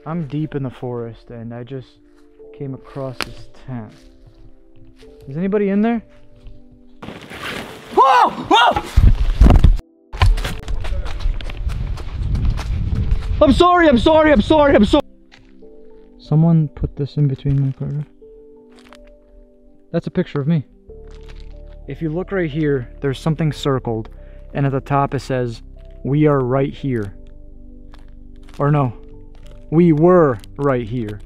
I'm deep in the forest and I just came across this tent. Is anybody in there? Whoa! Whoa! I'm sorry. Someone put this in between my car. That's a picture of me. If you look right here, there's something circled, and at the top it says, "We are right here." Or no, we were right here.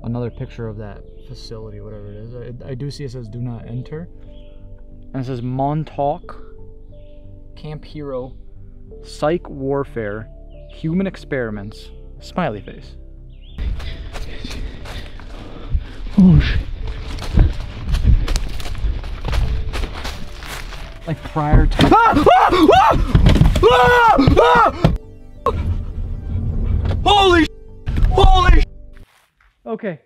Another picture of that facility, whatever it is. I do see it says "Do not enter," and it says Montauk, Camp Hero, Psych Warfare, Human Experiments, smiley face. Oh shit. Like prior to holy okay.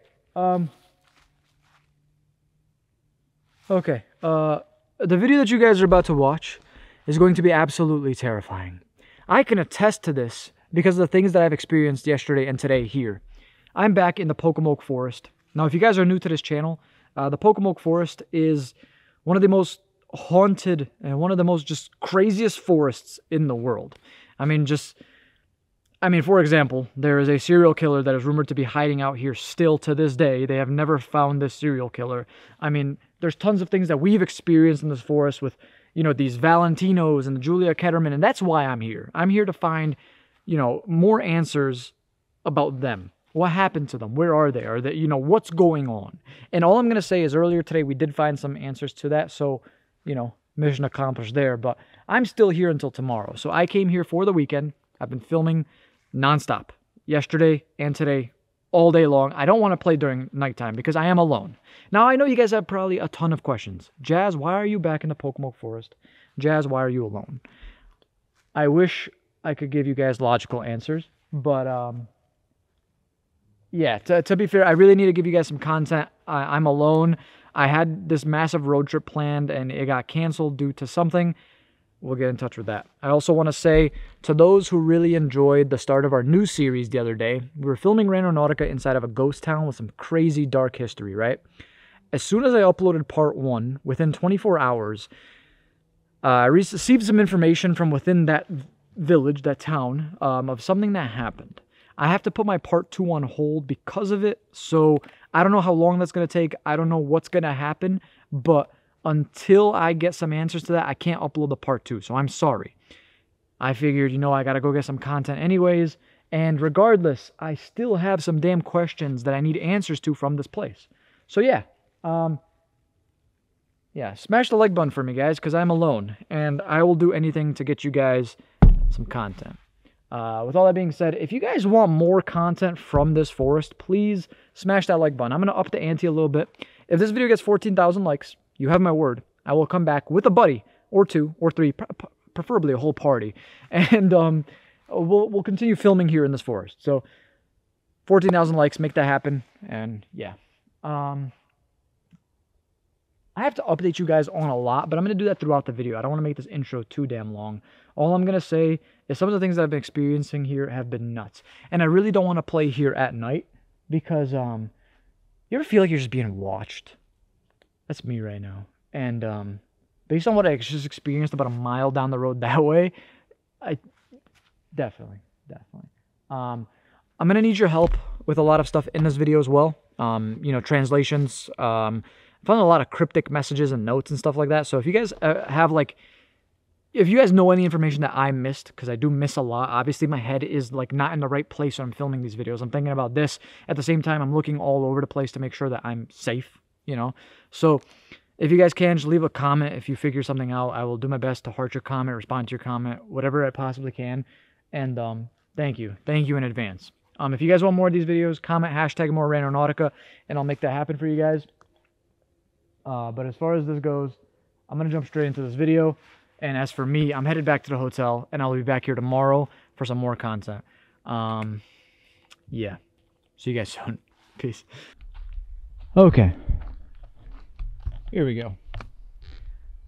Okay. The video that you guys are about to watch is going to be absolutely terrifying. I can attest to this because of the things that I've experienced yesterday and today here. I'm back in the Pocomoke Forest. Now, if you guys are new to this channel, the Pocomoke Forest is one of the most haunted and one of the most just craziest forests in the world. I mean, for example, there is a serial killer that is rumored to be hiding out here still to this day. They have never found this serial killer. I mean, there's tons of things that we've experienced in this forest with, you know, these Valentinos and Julia Ketterman, and that's why I'm here. I'm here to find, you know, more answers about them. What happened to them? Where are they? Are they, you know, what's going on? And all I'm going to say is earlier today we did find some answers to that, so, you know, mission accomplished there. But I'm still here until tomorrow. So I came here for the weekend. I've been filming nonstop yesterday and today, all day long. I don't want to play during nighttime because I am alone. Now, I know you guys have probably a ton of questions. Jazz, why are you back in the Pocomoke Forest? Jazz, why are you alone? I wish I could give you guys logical answers, but yeah, to be fair, I really need to give you guys some content. I'm alone. I had this massive road trip planned and it got canceled due to something. We'll get in touch with that. I also want to say to those who really enjoyed the start of our new series the other day, we were filming Randonautica inside of a ghost town with some crazy dark history, right? As soon as I uploaded part 1, within 24 hours, I received some information from within that village, that town, of something that happened. I have to put my part 2 on hold because of it, so I don't know how long that's going to take. I don't know what's going to happen, but until I get some answers to that, I can't upload the part 2, so I'm sorry. I figured, you know, I got to go get some content anyways, and regardless, I still have some damn questions that I need answers to from this place. So yeah, smash the like button for me, guys, because I'm alone, and I will do anything to get you guys some content. With all that being said, if you guys want more content from this forest, please smash that like button. I'm going to up the ante a little bit. If this video gets 14,000 likes, you have my word, I will come back with a buddy, or 2, or 3, preferably a whole party, and we'll continue filming here in this forest. So 14,000 likes, make that happen, and yeah. I have to update you guys on a lot, but I'm going to do that throughout the video. I don't want to make this intro too damn long. All I'm going to say is some of the things that I've been experiencing here have been nuts. And I really don't want to play here at night because, you ever feel like you're just being watched? That's me right now. And based on what I just experienced about a mile down the road that way, I definitely. I'm going to need your help with a lot of stuff in this video as well. You know, translations, I found a lot of cryptic messages and notes and stuff like that. So if you guys have like, if you guys know any information that I missed, because I do miss a lot, obviously my head is like not in the right place when I'm filming these videos. I'm thinking about this. At the same time, I'm looking all over the place to make sure that I'm safe, you know. So if you guys can, just leave a comment if you figure something out. I will do my best to heart your comment, respond to your comment, whatever I possibly can. And thank you. Thank you in advance. If you guys want more of these videos, comment hashtag more Randonautica, and I'll make that happen for you guys. But as far as this goes, I'm going to jump straight into this video. And as for me, I'm headed back to the hotel, and I'll be back here tomorrow for some more content. Yeah. See you guys soon. Peace. Okay. Here we go.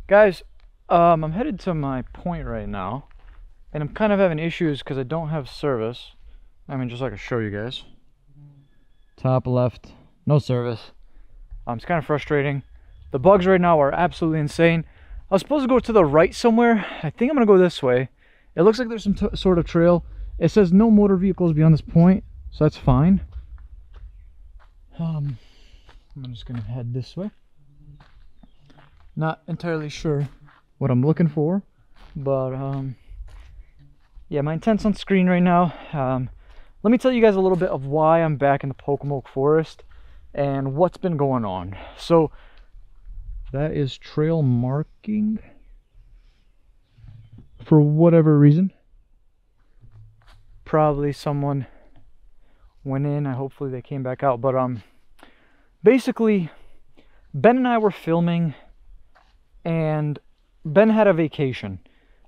Guys, I'm headed to my point right now, and I'm kind of having issues because I don't have service. I mean, just so I can show you guys. Top left, no service. It's kind of frustrating. The bugs right now are absolutely insane. I was supposed to go to the right somewhere. I think I'm gonna go this way. It looks like there's some sort of trail. It says no motor vehicles beyond this point, so that's fine. I'm just gonna head this way. Not entirely sure what I'm looking for, but yeah, my intent's on screen right now. Let me tell you guys a little bit of why I'm back in the Pocomoke forest and what's been going on. So that is trail marking for whatever reason. Probably someone went in. Hopefully they came back out. But basically, Ben and I were filming, and Ben had a vacation.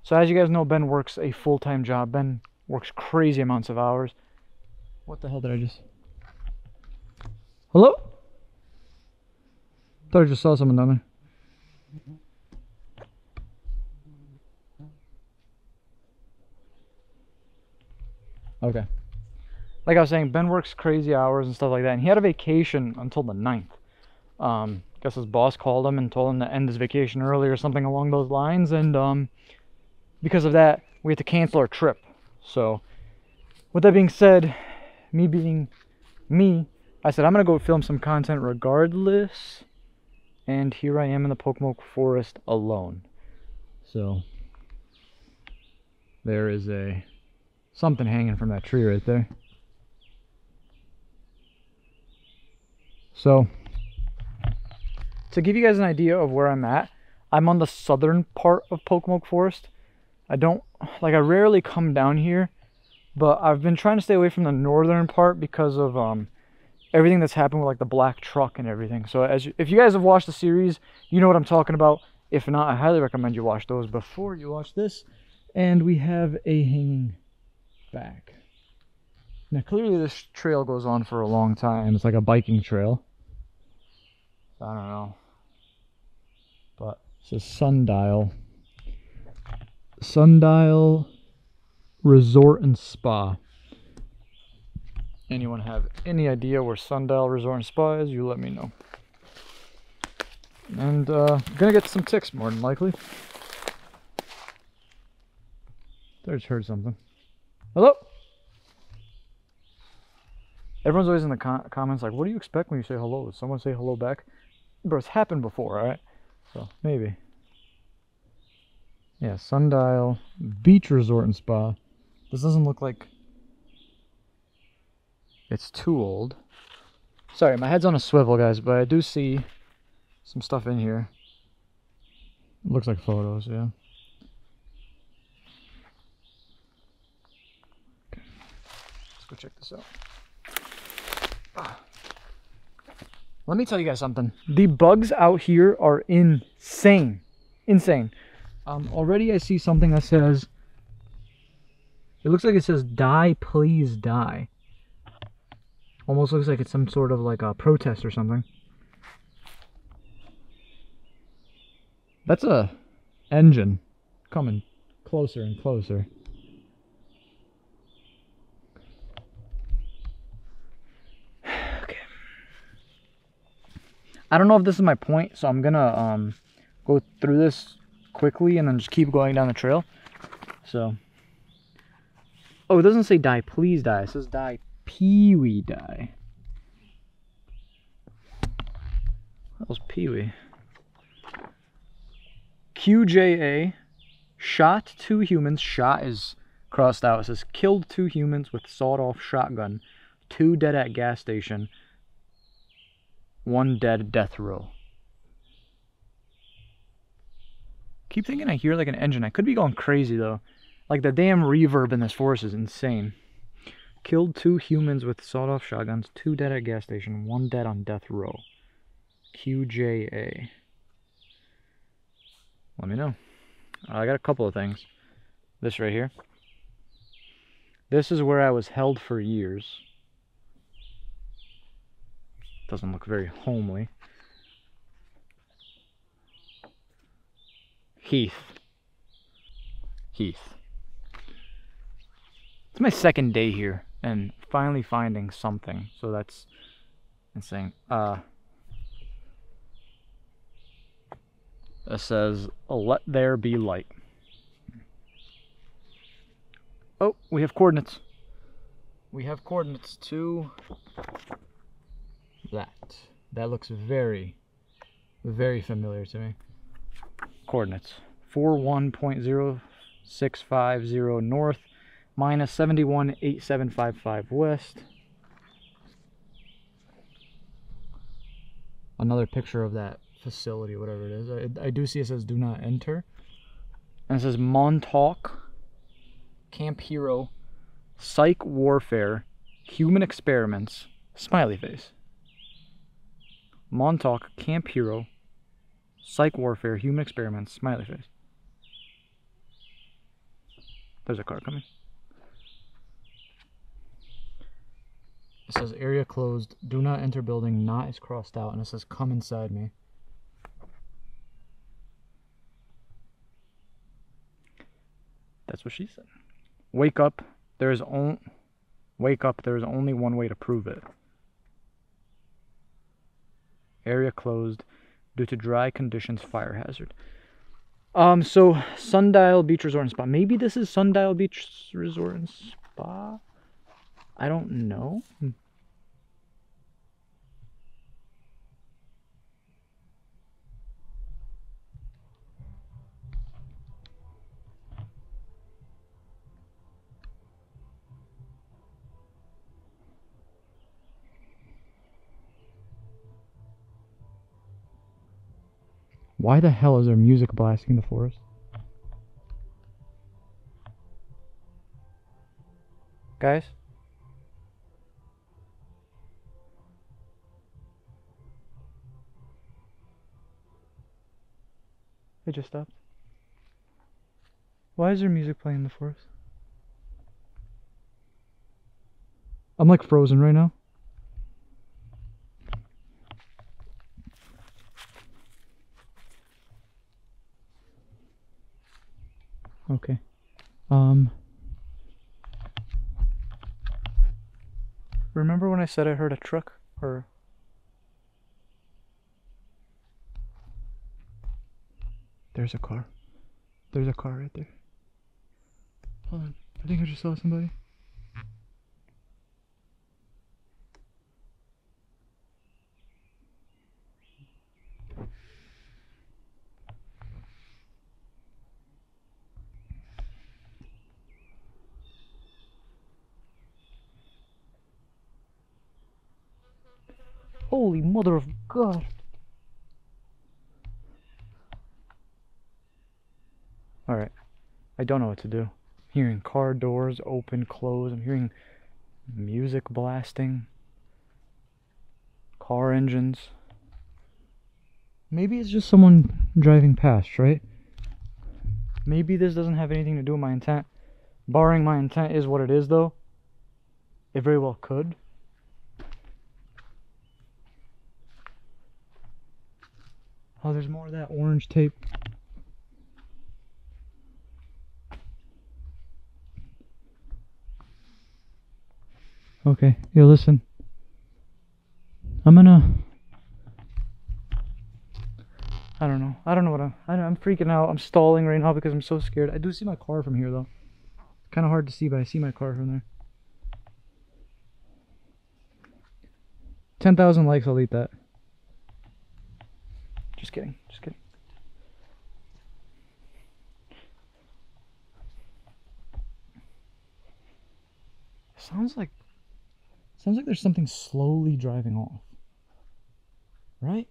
So as you guys know, Ben works a full-time job. Ben works crazy amounts of hours. What the hell did I just... Hello? Thought I just saw someone down there. Okay. Like I was saying, Ben works crazy hours and stuff like that, and he had a vacation until the 9th. Guess his boss called him and told him to end his vacation early or something along those lines, and because of that, we had to cancel our trip. So, with that being said, me being me, I said I'm gonna go film some content regardless, and here I am in the Pocomoke forest alone. So, there is something hanging from that tree right there. So, to give you guys an idea of where I'm at, I'm on the southern part of Pocomoke Forest. I rarely come down here, but I've been trying to stay away from the northern part because of everything that's happened with like the black truck and everything. So if you guys have watched the series, you know what I'm talking about. If not, I highly recommend you watch those before you watch this. And we have a hanging back. Now clearly this trail goes on for a long time. It's like a biking trail. I don't know. But it says Sundial. Sundial Resort and Spa. Anyone have any idea where Sundial Resort and Spa is? You let me know. And gonna get some ticks more than likely. I just heard something. Hello? Everyone's always in the comments like, what do you expect when you say hello? Does someone say hello back? Bro, it's happened before, alright? So, maybe. Yeah, Sundial Beach Resort and Spa. This doesn't look like it's too old. Sorry, my head's on a swivel, guys, but I do see some stuff in here. It looks like photos, yeah. Okay. Let's go check this out. Let me tell you guys something. The bugs out here are insane. Insane. Already I see something that says, it looks like it says, die, please die. Almost looks like it's some sort of like a protest or something. That's a engine coming closer and closer. Okay. I don't know if this is my point, so I'm gonna go through this quickly and then just keep going down the trail. So, oh, it doesn't say die, please die. It says die, Pee-wee die. That was Pee-wee. QJA shot 2 humans. Shot is crossed out. It says killed 2 humans with sawed-off shotgun. 2 dead at gas station. 1 dead death row. Keep thinking I hear like an engine. I could be going crazy though. Like the damn reverb in this forest is insane. Killed 2 humans with sawed-off shotguns. 2 dead at gas station. 1 dead on death row. QJA. Let me know. I got a couple of things. This right here. This is where I was held for years. Doesn't look very homely. Heath. It's my second day here. and finally finding something. So that's insane. It says, "Let there be light." Oh, we have coordinates. We have coordinates to that. That looks very, very familiar to me. Coordinates. 41.0650 north, minus 71.8755 west. Another picture of that facility, whatever it is. I do see it says "do not enter." And it says Montauk, Camp Hero, Psych Warfare, Human Experiments, smiley face. Montauk, Camp Hero, Psych Warfare, Human Experiments, smiley face. There's a car coming. It says area closed, do not enter building, not is crossed out, and it says come inside me. That's what she said. Wake up, there is only one way to prove it. Area closed due to dry conditions, fire hazard. So Sundial Beach Resort and Spa. Maybe this is Sundial Beach Resort and Spa? I don't know. Why the hell is there music blasting in the forest? Guys? It just stopped. Why is there music playing in the forest? I'm like frozen right now. Okay. Remember when I said I heard a truck? Or... There's a car. There's a car right there. Hold on. I think I just saw somebody. Holy mother of God. Alright. I don't know what to do. I'm hearing car doors open, close. I'm hearing music blasting. Car engines. Maybe it's just someone driving past, right? Maybe this doesn't have anything to do with my intent. Barring my intent is what it is, though. It very well could. Oh, there's more of that orange tape. Okay, yo, listen. I don't know what I'm freaking out. I'm stalling right now because I'm so scared. I do see my car from here, though. Kind of hard to see, but I see my car from there. 10,000 likes, I'll eat that. Just kidding, just kidding. Sounds like there's something slowly driving off. Right?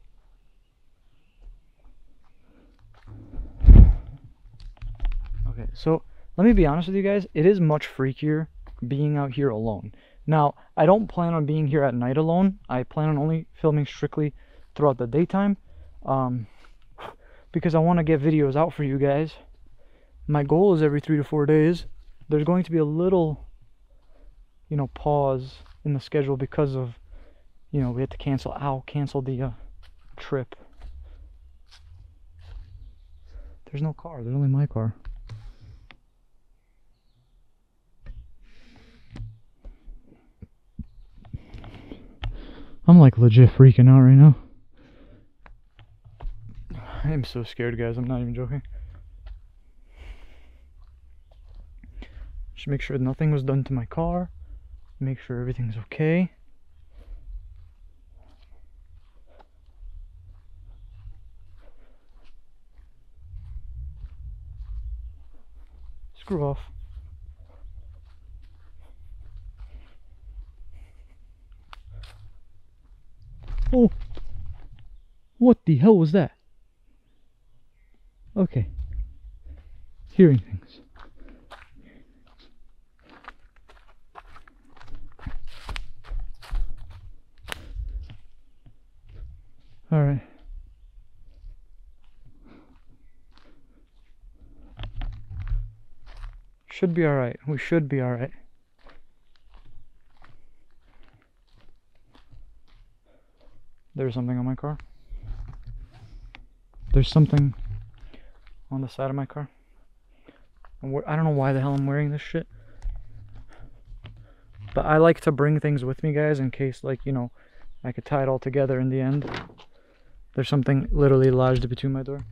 Okay, so let me be honest with you guys. It is much freakier being out here alone. Now, I don't plan on being here at night alone. I plan on only filming strictly throughout the daytime. Because I want to get videos out for you guys. My goal is every 3 to 4 days. There's going to be a little, pause in the schedule because of, we had to cancel the trip. There's no car. There's only my car. I'm like legit freaking out right now. I am so scared, guys. I'm not even joking. Just make sure nothing was done to my car. Make sure everything's okay. Screw off. Oh, what the hell was that? Okay. Hearing things. All right. Should be all right. We should be all right. There's something on my car. There's something on the side of my car. I don't know why the hell I'm wearing this shit. But I like to bring things with me, guys, in case, like, you know, I could tie it all together in the end. There's something literally lodged between my door.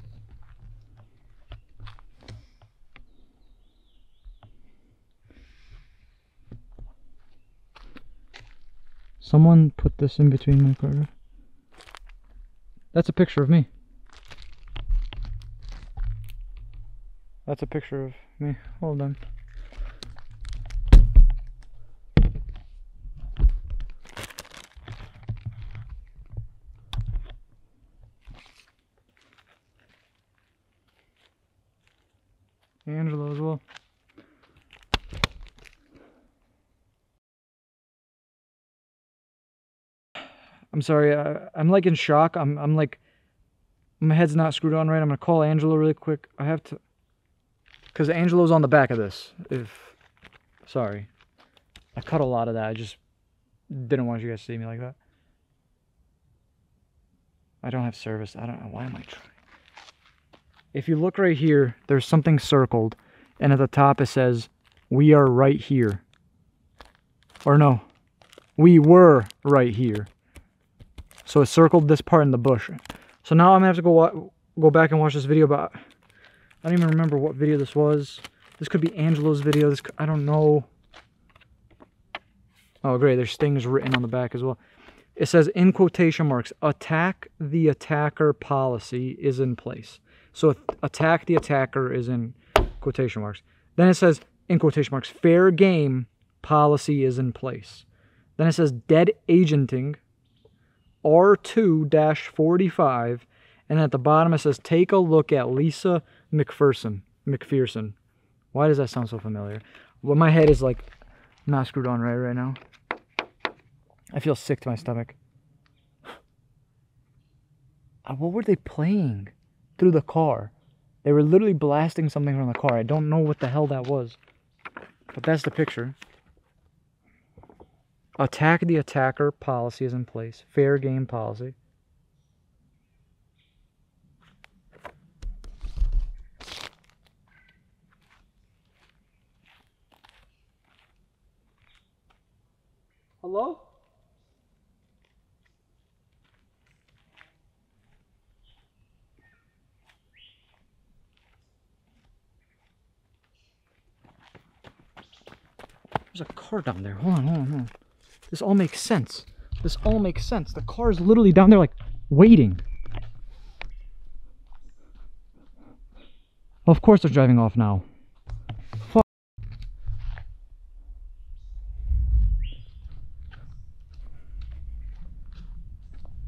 Someone put this in between my car. That's a picture of me. That's a picture of me. Hold on. Angelo as well. I'm sorry, I'm like in shock. I'm like, my head's not screwed on right. I'm gonna call Angelo really quick. I have to, because Angelo's on the back of this. Sorry. I cut a lot of that. I just didn't want you guys to see me like that. I don't have service. I don't know. Why am I trying? If you look right here, there's something circled. And at the top it says, we are right here. Or no, we were right here. So it circled this part in the bush. So now I'm gonna have to go back and watch this video, but I don't even remember what video this was. This could be Angelo's video. I don't know. Oh great, there's things written on the back as well. It says in quotation marks, attack the attacker policy is in place. So attack the attacker is in quotation marks. Then it says in quotation marks, fair game policy is in place. Then it says dead agenting R2-45, and at the bottom it says take a look at Lisa McPherson. Why does that sound so familiar? Well, my head is like not screwed on right now. I feel sick to my stomach. What were they playing through the car? They were literally blasting something from the car. I don't know what the hell that was, but that's the picture. Attack the attacker policy is in place. Fair game policy. Hello? There's a car down there. Hold on. This all makes sense. This all makes sense. The car is literally down there, like, waiting. Of course they're driving off now. Fuck.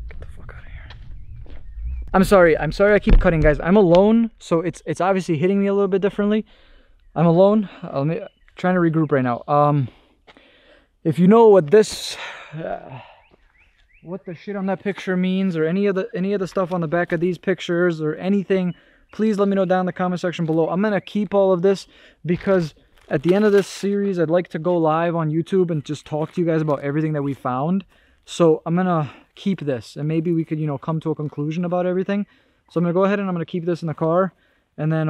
Get the fuck out of here. I'm sorry I keep cutting, guys. I'm alone, so it's obviously hitting me a little bit differently. I'm alone. Trying to regroup right now. If you know what this what the shit on that picture means, or any of the stuff on the back of these pictures, or anything, please let me know down in the comment section below. I'm gonna keep all of this because at the end of this series I'd like to go live on YouTube and just talk to you guys about everything that we found. So I'm gonna keep this, and maybe we could, you know, come to a conclusion about everything. So I'm gonna go ahead and I'm gonna keep this in the car, and then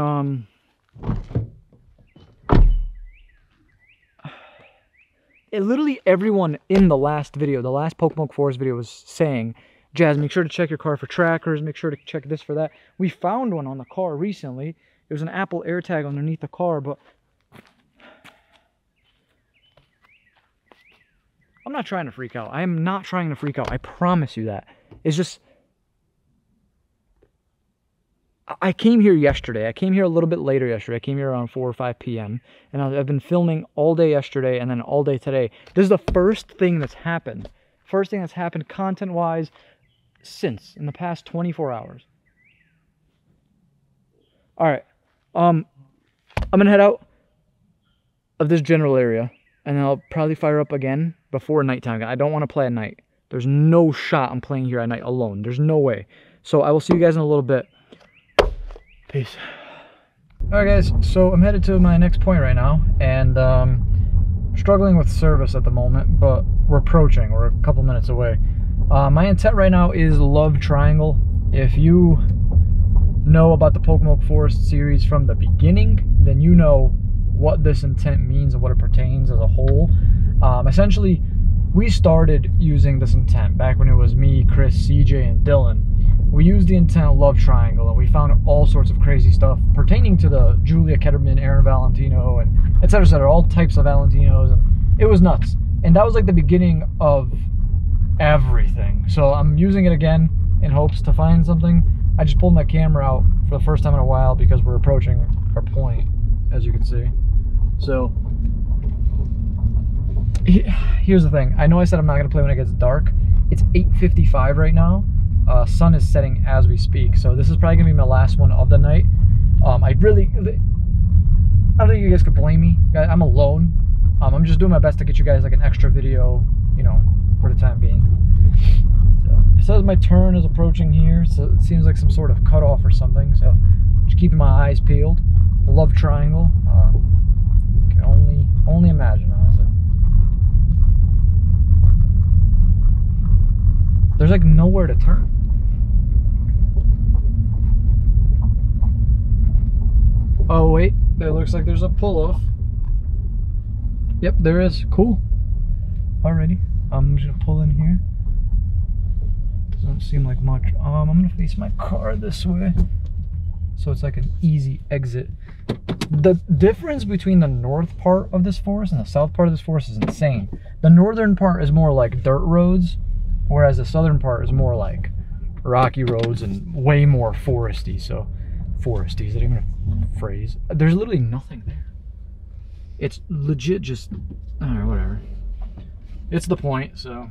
literally everyone in the last video, the last Pocomoke Forest video, was saying, Jazz, make sure to check your car for trackers, make sure to check this for that. We found one on the car recently. It was an Apple AirTag underneath the car, but I'm not trying to freak out. I am not trying to freak out. I promise you that. It's just, I came here yesterday. I came here a little bit later yesterday. I came here around 4 or 5 p.m. And I've been filming all day yesterday and then all day today. This is the first thing that's happened. First thing that's happened content-wise since in the past 24 hours. All right. I'm going to head out of this general area. And I'll probably fire up again before nighttime. I don't want to play at night. There's no shot I'm playing here at night alone. There's no way. So I will see you guys in a little bit. Peace. Alright guys, so I'm headed to my next point right now. And struggling with service at the moment, but we're approaching. We're a couple minutes away. My intent right now is Love Triangle. If you know about the Pocomoke Forest series from the beginning, then you know what this intent means and what it pertains as a whole. Essentially, we started using this intent back when it was me, Chris, CJ, and Dylan. We used the intent Love Triangle, and we found all sorts of crazy stuff pertaining to the Julia Ketterman, Aaron Valentino, and etc., etc., all types of Valentinos, and it was nuts. And that was like the beginning of everything. So I'm using it again in hopes to find something. I just pulled my camera out for the first time in a while because we're approaching our point, as you can see. So here's the thing. I know I said I'm not going to play when it gets dark. It's 8:55 right now. Sun is setting as we speak. So this is probably going to be my last one of the night. I don't think you guys could blame me. I'm alone. I'm just doing my best to get you guys like an extra video, you know, for the time being. So it says my turn is approaching here. So it seems like some sort of cutoff or something. So just keeping my eyes peeled. Love Triangle. Can only imagine, honestly. There's like nowhere to turn. Oh wait, there looks like there's a pull-off. Yep, there is. Cool. Alrighty, I'm just gonna pull in here. Doesn't seem like much. I'm gonna face my car this way, so it's like an easy exit. The difference between the north part of this forest and the south part of this forest is insane. The northern part is more like dirt roads, whereas the southern part is more like rocky roads and way more foresty. So, foresty, is that even a phrase? There's literally nothing there. It's legit just, alright, whatever. It's the point, so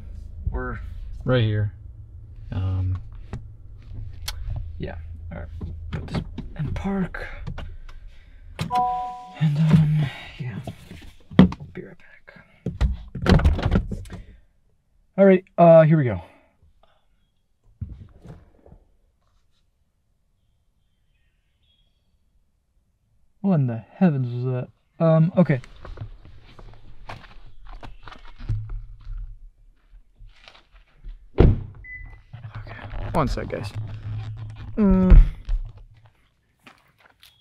we're right here. Yeah, alright. Put this in park. And, yeah. Be right back. Alright, here we go. What in the heavens was that? Okay. Okay, one sec, guys.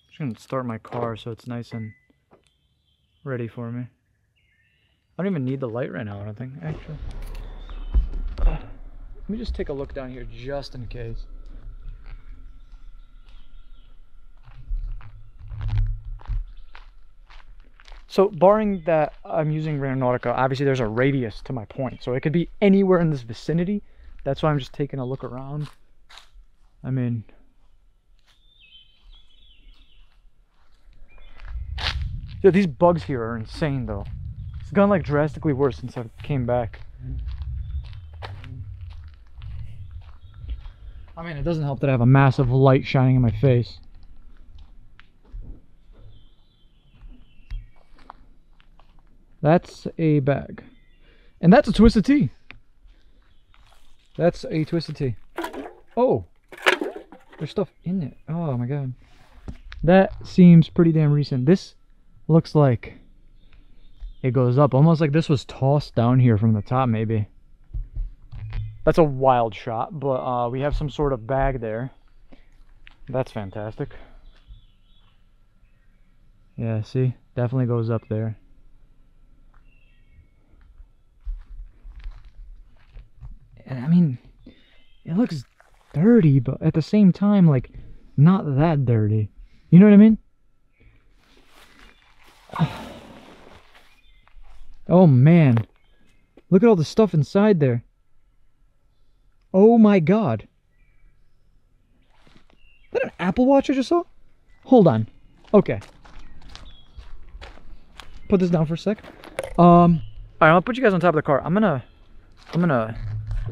Just gonna start my car so it's nice and ready for me. I don't even need the light right now, I don't think, actually. Let me just take a look down here just in case. So barring that I'm using Randonautica, obviously there's a radius to my point. So it could be anywhere in this vicinity. That's why I'm just taking a look around. I mean, yeah, these bugs here are insane though. It's gotten like drastically worse since I came back. I mean, it doesn't help that I have a massive light shining in my face. That's a bag. And that's a Twisted Tea. That's a Twisted Tea. Oh, there's stuff in it. Oh my god. That seems pretty damn recent. This looks like it goes up. Almost like this was tossed down here from the top, maybe. That's a wild shot, but we have some sort of bag there. That's fantastic. Yeah, see? Definitely goes up there. it looks dirty, but at the same time, like, not that dirty. You know what I mean? Oh man, look at all the stuff inside there. Oh my god. Is that an Apple Watch I just saw? Hold on. Okay. Put this down for a sec. Alright, I'm gonna put you guys on top of the car. I'm gonna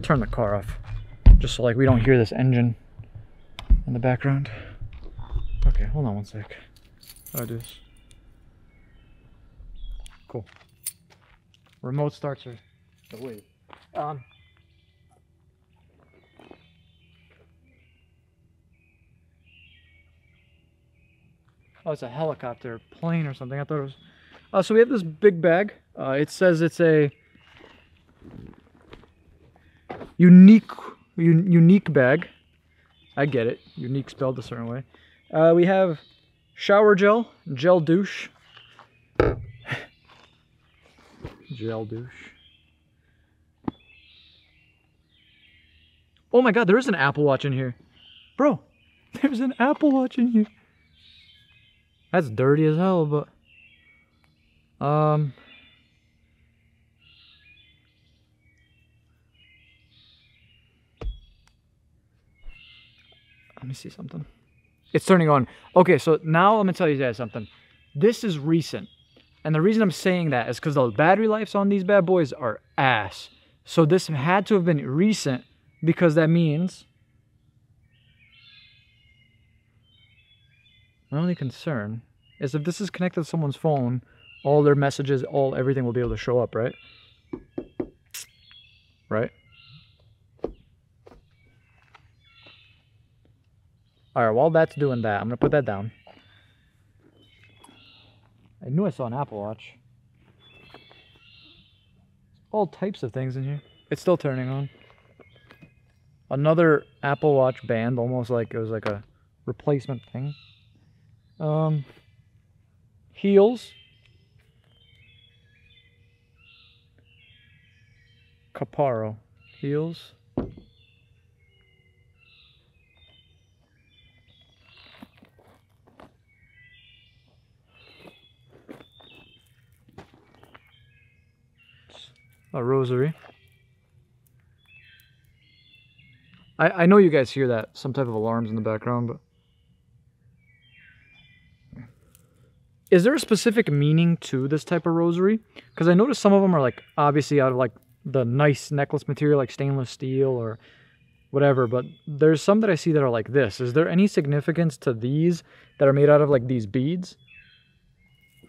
turn the car off. Just so like we don't hear this engine in the background. Okay, hold on one sec. How do I do this? Cool. Remote starts are the way. Oh, it's a helicopter, plane or something. I thought it was. So we have this big bag. It says it's a unique bag. I get it. Unique spelled a certain way. We have shower gel, gel douche. Gel douche. Oh my god, there is an Apple Watch in here. Bro, there's an Apple Watch in here. That's dirty as hell, but... Let me see something. It's turning on. Okay, so now I'm gonna tell you guys something. This is recent. And the reason I'm saying that is because the battery lives on these bad boys are ass. So this had to have been recent, because that means... My only concern is if this is connected to someone's phone, all their messages, everything will be able to show up, right? Right? Alright, while that's doing that, I'm going to put that down. I knew I saw an Apple Watch. All types of things in here. It's still turning on. Another Apple Watch band, almost like it was like a replacement thing. Heels. Caparo. Heels. A rosary. I know you guys hear that, some type of alarms in the background, but... Is there a specific meaning to this type of rosary? Because I noticed some of them are like, obviously out of like the nice necklace material, like stainless steel or whatever, but there's some that I see that are like this. Is there any significance to these that are made out of like these beads?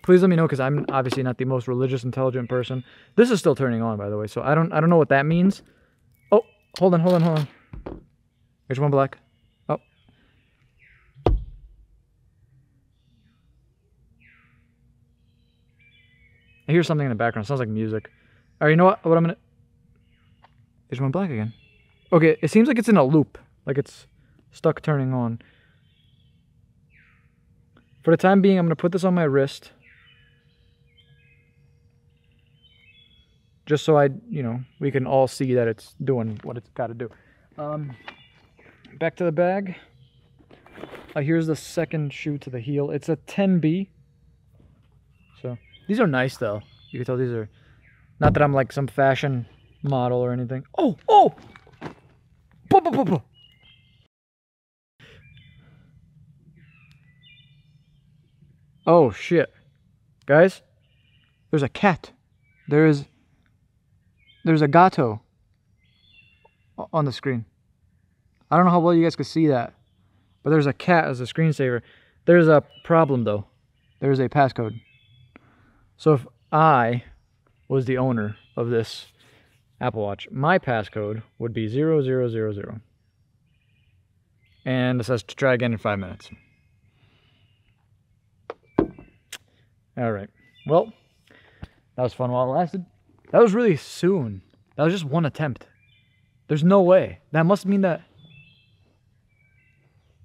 Please let me know, because I'm obviously not the most religious, intelligent person. This is still turning on, by the way, so I don't know what that means. Oh, hold on. Here's one black. Oh. I hear something in the background. It sounds like music. Alright, you know what? I'm gonna... Here's one black again. Okay, it seems like it's in a loop. Like it's stuck turning on. For the time being, I'm gonna put this on my wrist. Just so we can all see that it's doing what it's got to do. Back to the bag. Here's the second shoe to the heel. It's a 10B. So these are nice though. You can tell these are, not that I'm like some fashion model or anything. Oh! Oh shit. Guys, there's a cat. There's a gato on the screen. I don't know how well you guys can see that, but there's a cat as a screensaver. There's a problem though. There's a passcode. So if I was the owner of this Apple Watch, my passcode would be 0000. And it says to try again in 5 minutes. Alright. Well, that was fun while it lasted. That was really soon. That was just one attempt. There's no way. That must mean that...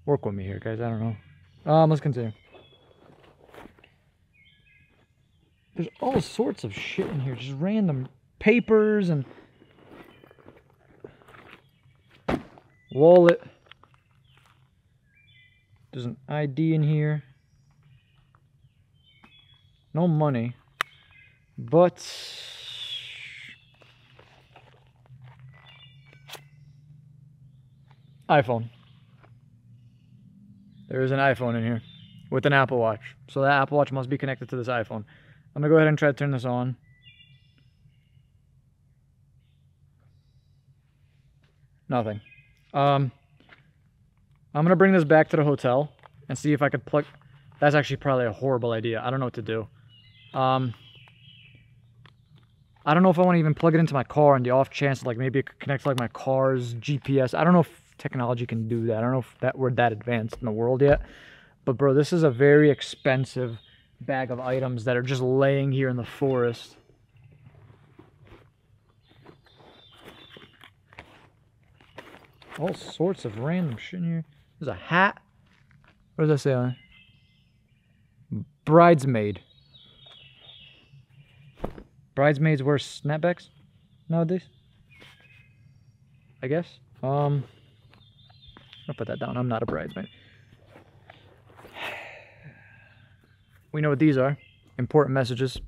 Work with me here, guys. I don't know. Let's continue. There's all sorts of shit in here. Just random papers and... wallet. There's an ID in here. No money. But iPhone. There is an iPhone in here with an Apple Watch. So that Apple Watch must be connected to this iPhone. I'm gonna go ahead and try to turn this on. Nothing. I'm gonna bring this back to the hotel and see if I could plug. That's actually probably a horrible idea. I don't know what to do. I don't know if I want to even plug it into my car on the off chance, like maybe it could connect to like my car's GPS. I don't know if technology can do that. I don't know if we're that advanced in the world yet. But bro, this is a very expensive bag of items that are just laying here in the forest. All sorts of random shit in here. There's a hat. What does that say on it? Bridesmaid. Bridesmaids wear snapbacks nowadays, I guess. I'll put that down. I'm not a bridesmaid. We know what these are. Important messages.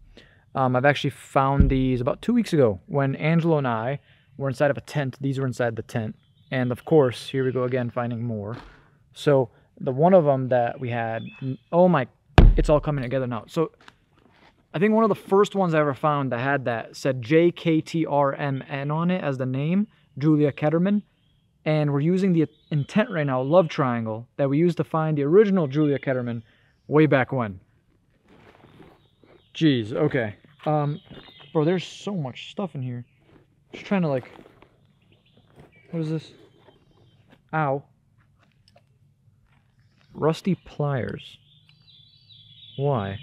I've actually found these about 2 weeks ago when Angelo and I were inside of a tent. These were inside the tent. And of course, here we go again, finding more. So the one of them that we had, oh my, it's all coming together now. So I think one of the first ones I ever found that had that said JKTRMN on it as the name, Julia Ketterman. And we're using the intent right now, love triangle, that we used to find the original Julia Ketterman way back when. Jeez, okay. Bro, there's so much stuff in here. Just trying to like, what is this? Ow. Rusty pliers. Why?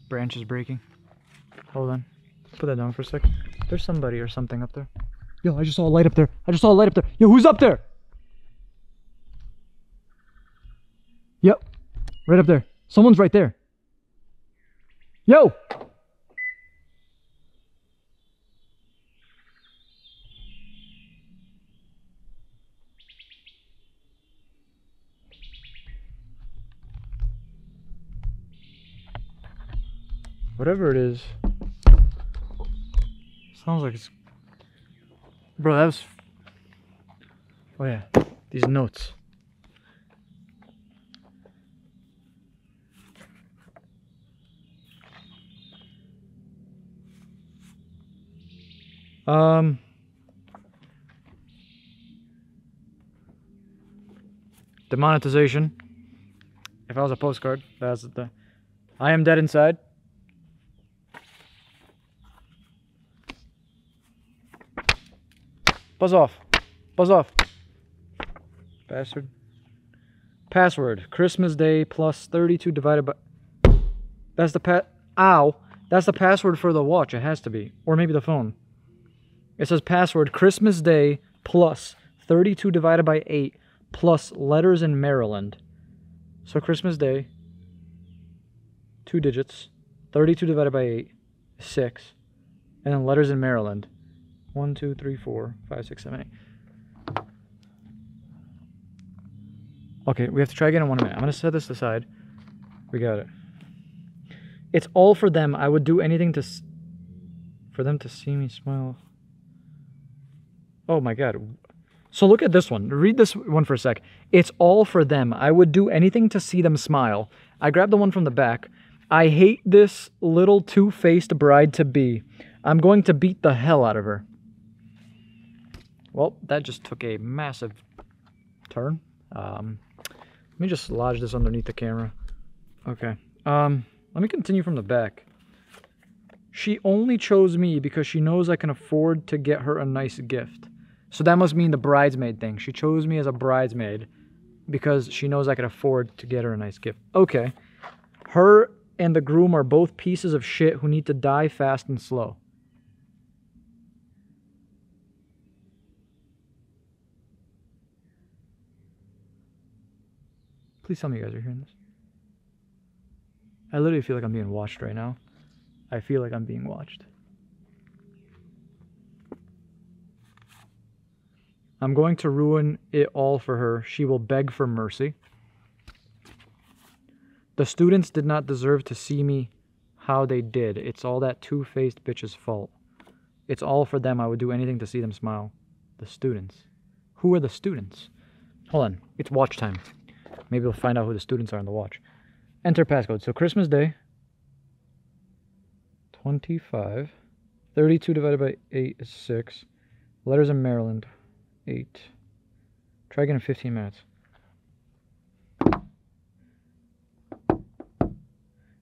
Branch is breaking. Hold on. Put that down for a sec. There's somebody or something up there. Yo, I just saw a light up there. I just saw a light up there. Yo, who's up there? Yep. Right up there. Someone's right there. Yo! Whatever it is. Sounds like it's... Bro, that was... Oh yeah, these notes. Demonetization. If I was a postcard, that's the... I am dead inside. Buzz off. Buzz off. Bastard. Password. Christmas Day plus 32 divided by... That's the Ow. That's the password for the watch. It has to be. Or maybe the phone. It says password Christmas Day plus 32 divided by 8 plus letters in Maryland. So Christmas Day, 2 digits, 32 divided by 8 is 6, and then letters in Maryland. 1, 2, 3, 4, 5, 6, 7, 8. Okay, we have to try again in 1 minute. I'm going to set this aside. We got it. It's all for them. I would do anything for them to see me smile. Oh my God. So look at this one. Read this one for a sec. It's all for them. I would do anything to see them smile. I grabbed the one from the back. I hate this little two-faced bride-to-be. I'm going to beat the hell out of her. Well, that just took a massive turn. Let me just lodge this underneath the camera. Okay. Let me continue from the back. She only chose me because she knows I can afford to get her a nice gift. So that must mean the bridesmaid thing. She chose me as a bridesmaid because she knows I can afford to get her a nice gift. Okay. Her and the groom are both pieces of shit who need to die fast and slow. Please tell me you guys are hearing this. I literally feel like I'm being watched right now. I feel like I'm being watched. I'm going to ruin it all for her. She will beg for mercy. The students did not deserve to see me how they did. It's all that two-faced bitch's fault. It's all for them. I would do anything to see them smile. The students. Who are the students? Hold on. It's watch time. Maybe we'll find out who the students are on the watch. Enter passcode. So Christmas Day. 25. 32 divided by 8 is 6. Letters in Maryland. 8. Try again in 15 minutes.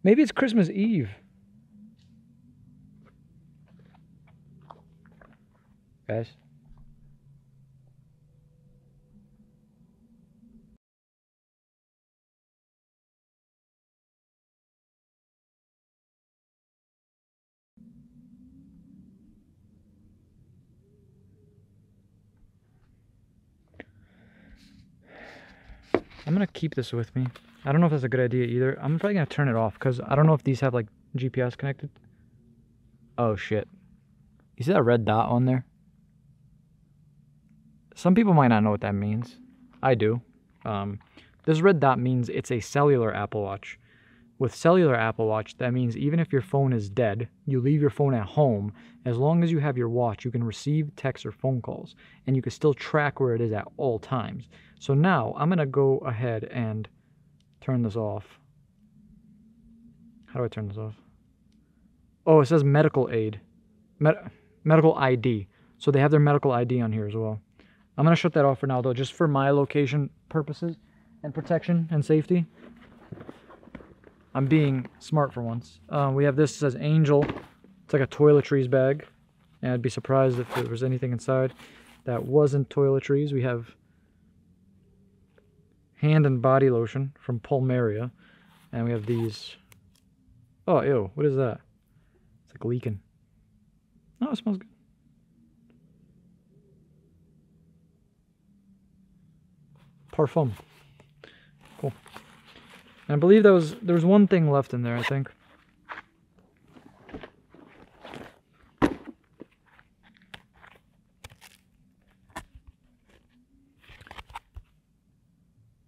Maybe it's Christmas Eve. Guys. I'm going to keep this with me. I don't know if that's a good idea either. I'm probably going to turn it off because I don't know if these have like GPS connected. Oh shit. You see that red dot on there? Some people might not know what that means. I do. This red dot means it's a cellular Apple Watch. With cellular Apple Watch, that means even if your phone is dead, you leave your phone at home, as long as you have your watch, you can receive texts or phone calls, and you can still track where it is at all times. So now, I'm going to go ahead and turn this off. How do I turn this off? Oh, it says medical aid. Medical ID. So they have their medical ID on here as well. I'm going to shut that off for now, though, just for my location purposes and protection and safety. I'm being smart for once. We have this, says Angel. It's like a toiletries bag. And I'd be surprised if there was anything inside that wasn't toiletries. We have hand and body lotion from Pulmeria. And we have these. Oh, ew. What is that? It's like leaking. Oh, it smells good. Parfum. Cool. And I believe there was one thing left in there, I think.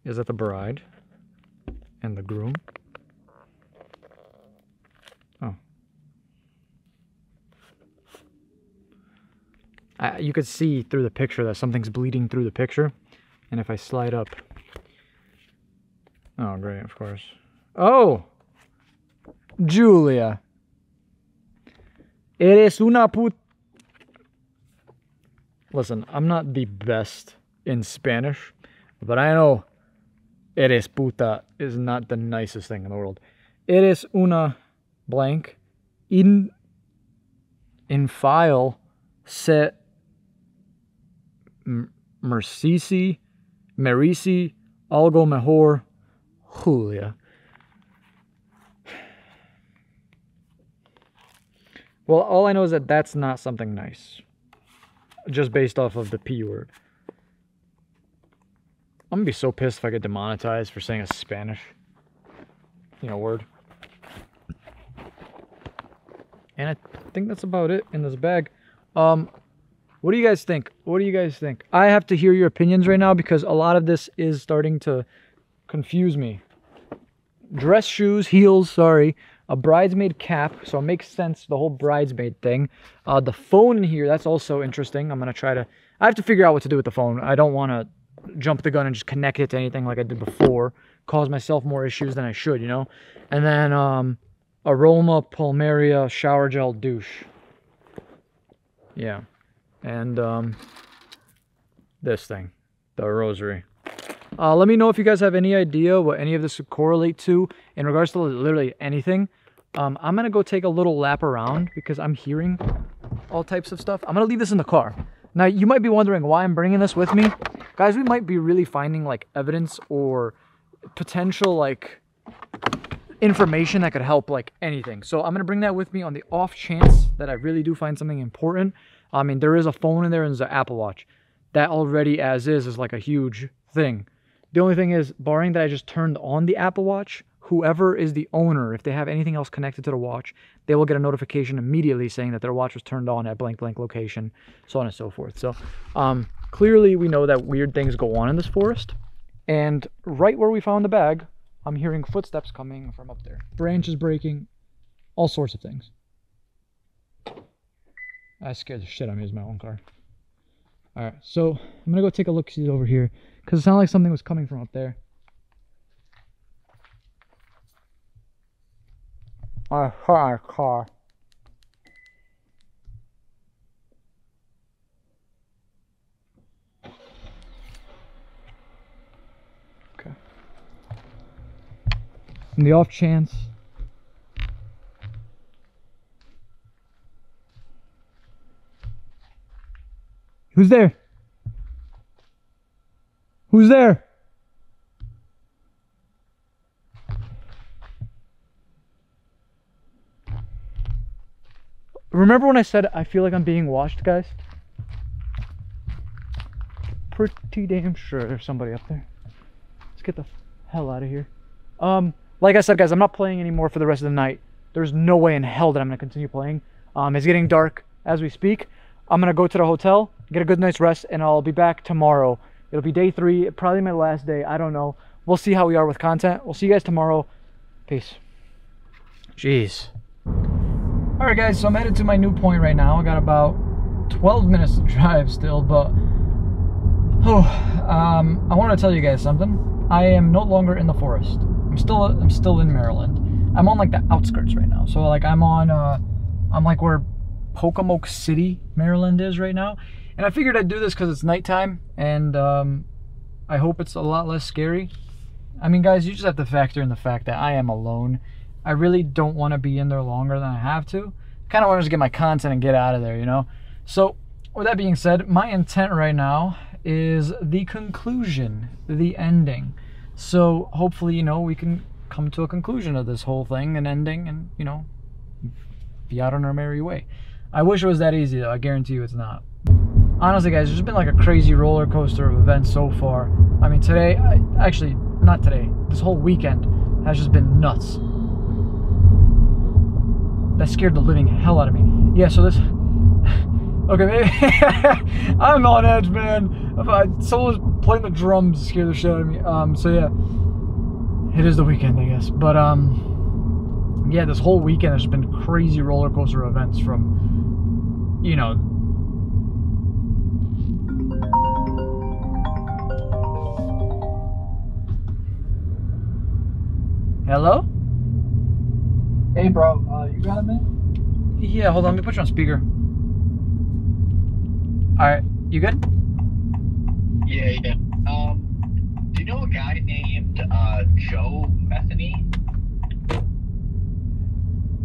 Is that the bride and the groom? Oh. You could see through the picture that something's bleeding through the picture. And if I slide up... Oh, great, of course. Oh! Julia. Eres una put... Listen, I'm not the best in Spanish, but I know eres puta is not the nicest thing in the world. Eres una blank in file set mercici algo mejor Julia. Well, all I know is that that's not something nice. Just based off of the P word. I'm gonna be so pissed if I get demonetized for saying a Spanish, word. And I think that's about it in this bag. What do you guys think? What do you guys think? I have to hear your opinions right now because a lot of this is starting to confuse me. Dress shoes, heels, sorry. A bridesmaid cap, so it makes sense, the whole bridesmaid thing. The phone in here, that's also interesting. I'm going to try to... I have to figure out what to do with the phone. I don't want to jump the gun and just connect it to anything like I did before. Cause myself more issues than I should, And then, Aroma Pulmeria Shower Gel Douche. Yeah. And, this thing. The rosary. Let me know if you guys have any idea what any of this could correlate to in regards to literally anything. I'm going to go take a little lap around because I'm hearing all types of stuff. I'm going to leave this in the car. Now, you might be wondering why I'm bringing this with me. Guys, we might be really finding, like, evidence or potential, like, information that could help, like, anything. So I'm going to bring that with me on the off chance that I really do find something important. I mean, there is a phone in there and there's an Apple Watch. That already, as is like a huge thing. The only thing is, barring that I just turned on the Apple Watch, whoever is the owner, if they have anything else connected to the watch, they will get a notification immediately saying that their watch was turned on at blank blank location, so on and so forth. So clearly we know that weird things go on in this forest. And right where we found the bag, I'm hearing footsteps coming from up there. Branches breaking, all sorts of things. I scared the shit out of me as my own car. Alright, so I'm gonna go take a look see over here, because it sounded like something was coming from up there. I saw a car. Okay. In the off chance. Who's there? Who's there? Remember when I said I feel like I'm being watched, guys? Pretty damn sure there's somebody up there. Let's get the hell out of here. Like I said, guys, I'm not playing anymore for the rest of the night. There's no way in hell that I'm gonna continue playing. It's getting dark as we speak. I'm gonna go to the hotel, get a good night's rest, and I'll be back tomorrow. It'll be day 3, probably my last day. I don't know. We'll see how we are with content. We'll see you guys tomorrow. Peace. Jeez. Alright guys, so I'm headed to my new point right now. I got about 12 minutes to drive still, but I want to tell you guys something. I am no longer in the forest. I'm still in Maryland. I'm on like the outskirts right now. So like I'm like where Pocomoke City, Maryland is right now. And I figured I'd do this because it's nighttime, and I hope it's a lot less scary. I mean, guys, you just have to factor in the fact that I am alone. I really don't want to be in there longer than I have to. Kind of want to just get my content and get out of there, you know? So, with that being said, my intent right now is the conclusion, the ending. So, hopefully, you know, we can come to a conclusion of this whole thing, an ending, and, you know, be out on our merry way. I wish it was that easy, though. I guarantee you it's not. Honestly, guys, there's been like a crazy roller coaster of events so far. I mean, today, actually, not today, this whole weekend has just been nuts. That scared the living hell out of me. Yeah, so this... Okay, maybe... I'm on edge, man. Someone's playing the drums to scare the shit out of me. So yeah. It is the weekend, I guess. But, yeah, this whole weekend has been crazy roller coaster events from, you know... Hello? Hey bro, you got a minute? Yeah, hold on, let me put you on speaker. Alright, you good? Yeah. Do you know a guy named Joe Metheny?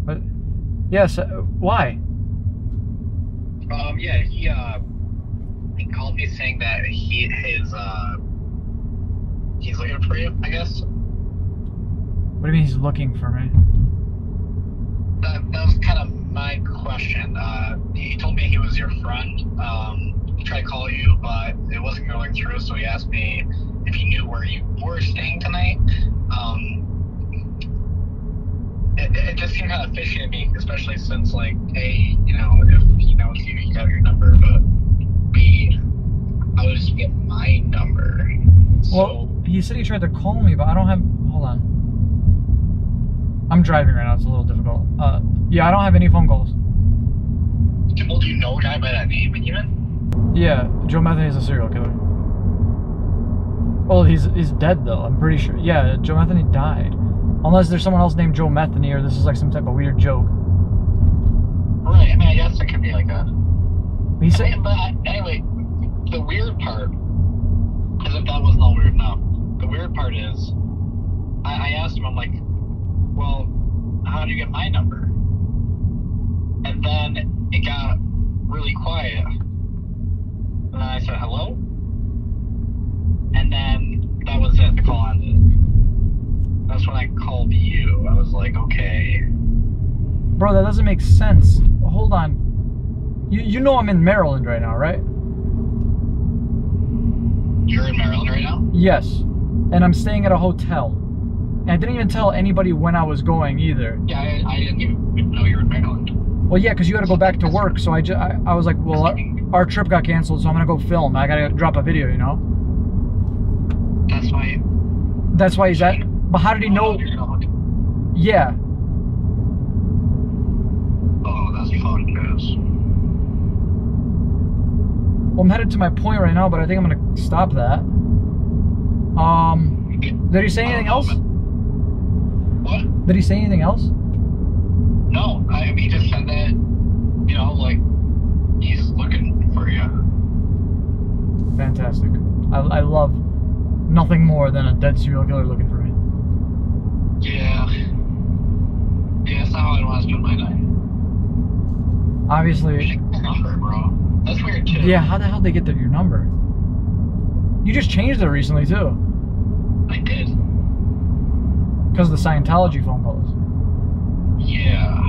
What? Yes, why? Yeah, he called me saying that he's looking for you, I guess. What do you mean he's looking for me? That was kind of my question. He told me he was your friend. He tried to call you, but it wasn't going through, so he asked me if he knew where you were staying tonight. It just seemed kind of fishy to me, especially since, like, A, you know, if he knows you, he got your number, but B, how does he get my number? Well, he said he tried to call me, but I don't have... Hold on. I'm driving right now, it's a little difficult. Yeah, I don't have any phone calls. Well, do you know a guy by that name, even? Yeah, Joe Metheny is a serial killer. Well, he's dead, though, I'm pretty sure. Yeah, Joe Metheny died. Unless there's someone else named Joe Metheny, or this is like some type of weird joke. Right, I mean, I guess it could be like that. He said... Anyway, the weird part, as if that wasn't all weird enough, the weird part is, I asked him, I'm like, well, how do you get my number? And then it got really quiet. And then I said, hello? And then that was it, the call ended. That's when I called you. I was like, okay. Bro, that doesn't make sense. Hold on. You know I'm in Maryland right now, right? You're in Maryland right now? Yes. And I'm staying at a hotel. And I didn't even tell anybody when I was going either. Yeah, I didn't even know you were in Maryland. Well, yeah, because you had to go back to work, so I was like, well, our trip got canceled, so I'm gonna go film. I gotta drop a video, you know? That's why. That's why he's at. But how did he know? Yeah. Oh, that's fucked, guys. Well, I'm headed to my point right now, but I think I'm gonna stop that. Did he say anything else? What? Did he say anything else? No, I mean, he just said that, you know, like, he's looking for you. Fantastic. I love nothing more than a dead serial killer looking for me. Yeah. Yeah, that's not how I want to spend my night. Obviously. Your number, bro. That's weird, too. Yeah, how the hell did they get your number? You just changed it recently, too. I did. Because of the Scientology phone calls. Yeah.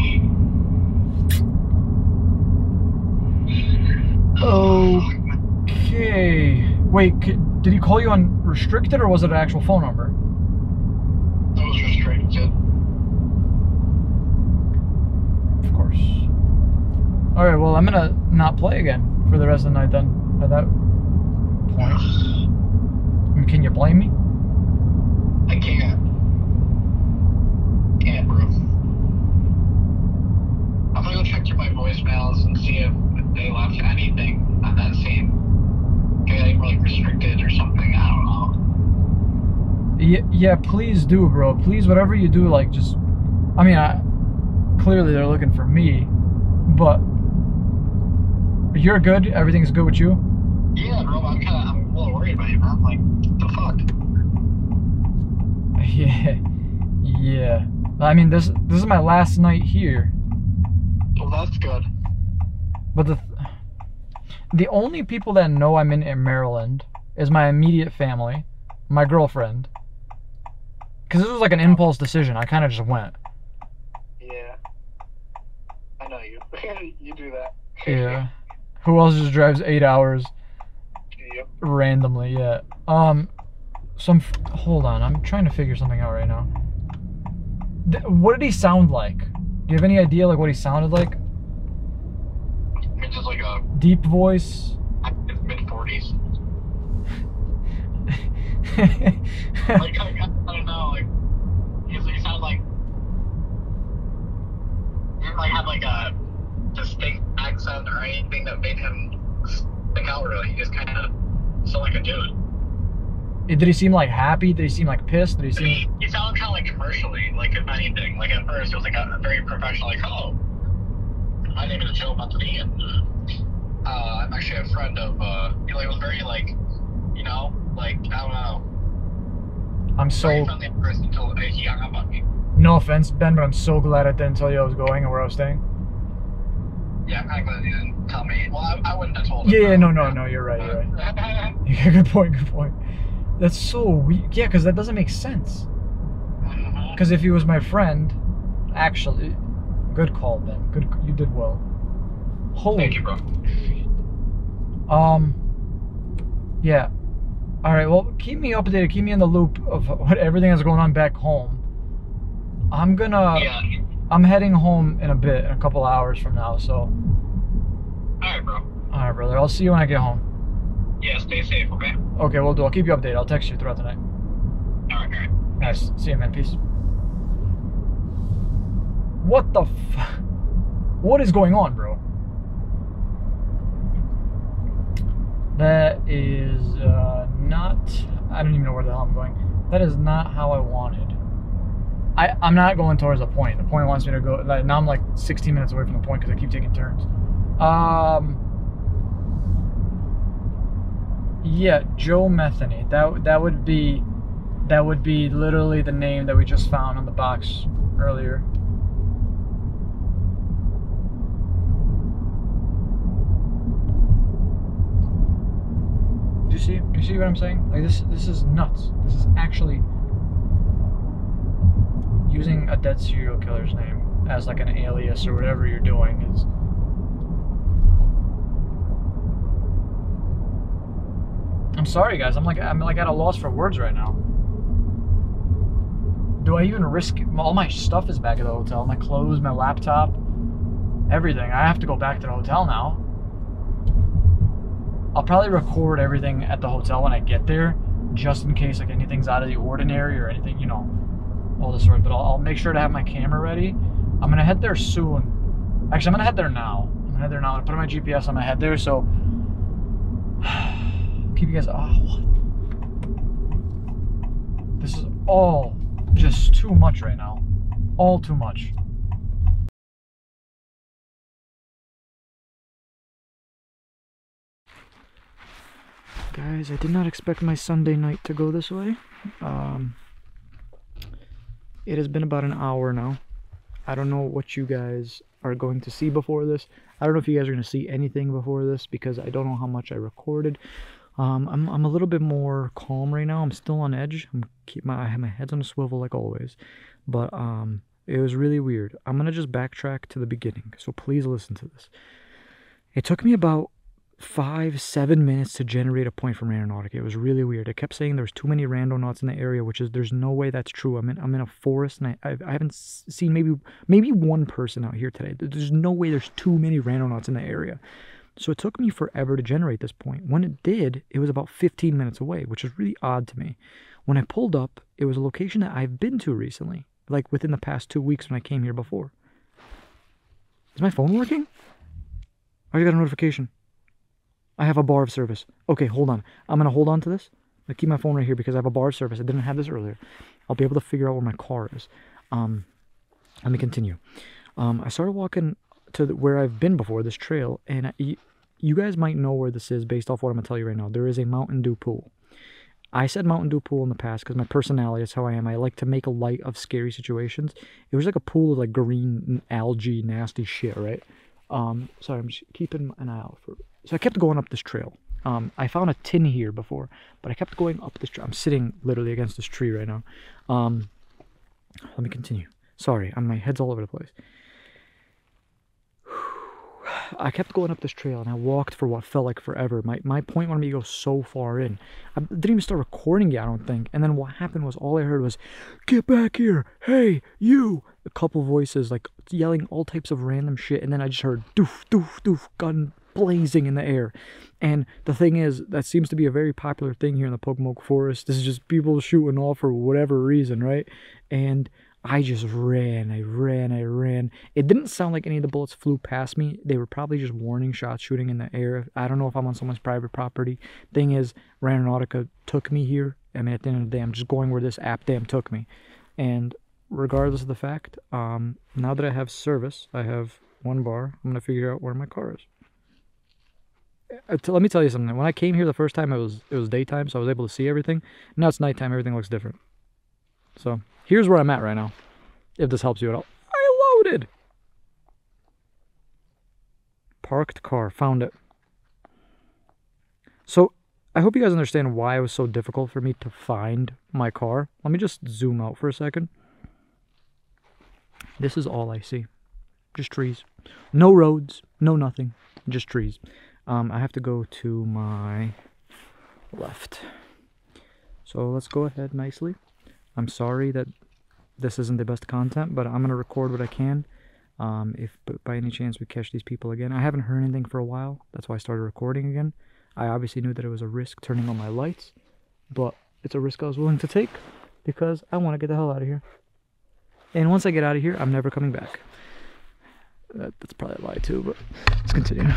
Okay. Wait, did he call you on restricted or was it an actual phone number? That was restricted. Of course. Alright, well, I'm gonna not play again for the rest of the night then, at that point. I mean, can you blame me? I can't. Can't, bro. I'm gonna go check through my voicemails and see if they left anything on that scene. Getting like restricted or something. I don't know. Yeah, please do, bro. Please, whatever you do, like, just... I mean, clearly they're looking for me, but... You're good? Everything's good with you? Yeah, bro, I'm a little worried about you, man. Like, what the fuck? Yeah. I mean, this is my last night here. Well, that's good. But the only people that know I'm in Maryland is my immediate family, my girlfriend. Because this was like an impulse decision. I kind of just went. Yeah. I know you. You do that. Yeah. Who else just drives 8 hours? Yep. Randomly, yeah. Hold on. I'm trying to figure something out right now. What did he sound like? Do you have any idea, like, what he sounded like? I mean, just like a... Deep voice? Mid-40s. Like, I don't know, like... He sounded like... He didn't, like, have, like, a distinct accent or anything that made him stick out, really. He just kind of sounded like a dude. Did he seem, like, happy? Did he seem, like, pissed? Did he seem... He sounded kind of, like, commercially, like, if anything. Like, at first, it was, like, a very professional, like, oh, my name is Joe Montanini, and I'm actually a friend of, you know, it was very, like, you know, like, I don't know. I'm so... Very friendly at first until he hung up on me. No offense, Ben, but I'm so glad I didn't tell you I was going and where I was staying. Yeah, I'm kind of glad you didn't tell me. Well, I wouldn't have told him. Yeah, no, you're right. Yeah, good point. That's so weird. Yeah, because that doesn't make sense. Because if he was my friend, actually, good call, Ben. Good, you did well. Holy. Thank you, bro. Yeah. All right. Well, keep me updated. Keep me in the loop of everything that's going on back home. I'm heading home in a bit, in a couple hours from now. So. All right, bro. All right, brother. I'll see you when I get home. Yeah, stay safe, okay? Okay, we'll do. I'll keep you updated. I'll text you throughout the night. All right. Nice. See you, man. Peace. What the What is going on, bro? That is not... I don't even know where the hell I'm going. That is not how I wanted. I'm not going towards the point. The point wants me to go... Like, now I'm like 16 minutes away from the point because I keep taking turns. Yeah, Joe Metheny. That would be literally the name that we just found on the box earlier. Do you see what I'm saying? Like, this is nuts. This is actually using a dead serial killer's name as like an alias or whatever you're doing is... I'm sorry, guys. I'm like at a loss for words right now. Do I even risk it? All my stuff is back at the hotel. My clothes, my laptop, everything. I have to go back to the hotel now. I'll probably record everything at the hotel when I get there, just in case like anything's out of the ordinary or anything, you know, all this sort. But I'll make sure to have my camera ready. I'm gonna head there soon. Actually, I'm gonna head there now. I'm gonna head there now. I'm gonna put on my GPS. I'm gonna head there. So keep you guys. Oh, what? This is all just too much right now. All too much. Guys, I did not expect my Sunday night to go this way. It has been about an hour now. I don't know what you guys are going to see before this. I don't know if you guys are going to see anything before this because I don't know how much I recorded. I'm a little bit more calm right now. I'm still on edge. I have my head on a swivel like always. But it was really weird. I'm going to just backtrack to the beginning. So please listen to this. It took me about 5-7 minutes to generate a point from Randonautica. It was really weird. It kept saying there's too many randonauts in the area, which is there's no way that's true. I'm in a forest and I haven't seen maybe one person out here today. There's no way there's too many randonauts in the area. So it took me forever to generate this point. When it did, it was about 15 minutes away, which is really odd to me. When I pulled up, it was a location that I've been to recently, like within the past 2 weeks when I came here before. Is my phone working? I got a notification. I have a bar of service. Okay, hold on. I'm going to hold on to this. I keep my phone right here because I have a bar of service. I didn't have this earlier. I'll be able to figure out where my car is. Let me continue. I started walking to where I've been before, this trail, and you guys might know where this is based off what I'm going to tell you right now. There is a Mountain Dew pool. I said Mountain Dew pool in the past because my personality is how I am. I like to make a light of scary situations. It was like a pool of like green algae, nasty shit, right? Sorry, I'm just keeping an eye out for... So I kept going up this trail. I found a tin here before, but I kept going up this trail. I'm sitting literally against this tree right now. Let me continue. Sorry, my head's all over the place. I kept going up this trail and I walked for what felt like forever. My point wanted me to go so far in. I didn't even start recording yet, I don't think. And then what happened was all I heard was, "Get back here! Hey, you!" A couple voices like yelling all types of random shit. And then I just heard doof, doof, doof, gun blazing in the air. And the thing is, that seems to be a very popular thing here in the Pocomoke forest. This is just people shooting off for whatever reason, right? And I just ran. I ran. It didn't sound like any of the bullets flew past me. They were probably just warning shots shooting in the air. I don't know if I'm on someone's private property. Thing is, Randonautica took me here. I mean, at the end of the day, I'm just going where this app damn took me. And regardless of the fact, now that I have service, I have one bar. I'm going to figure out where my car is. Let me tell you something. When I came here the first time, it was daytime, so I was able to see everything. Now it's nighttime. Everything looks different. So here's where I'm at right now, if this helps you at all. I loaded. Parked car. Found it. So I hope you guys understand why it was so difficult for me to find my car. Let me just zoom out for a second. This is all I see. Just trees. No roads. No nothing. Just trees. I have to go to my left. So let's go ahead nicely. I'm sorry that this isn't the best content, but I'm going to record what I can. If by any chance we catch these people again. I haven't heard anything for a while. That's why I started recording again. I obviously knew that it was a risk turning on my lights, but it's a risk I was willing to take because I want to get the hell out of here. And once I get out of here, I'm never coming back. That's probably a lie too, but let's continue.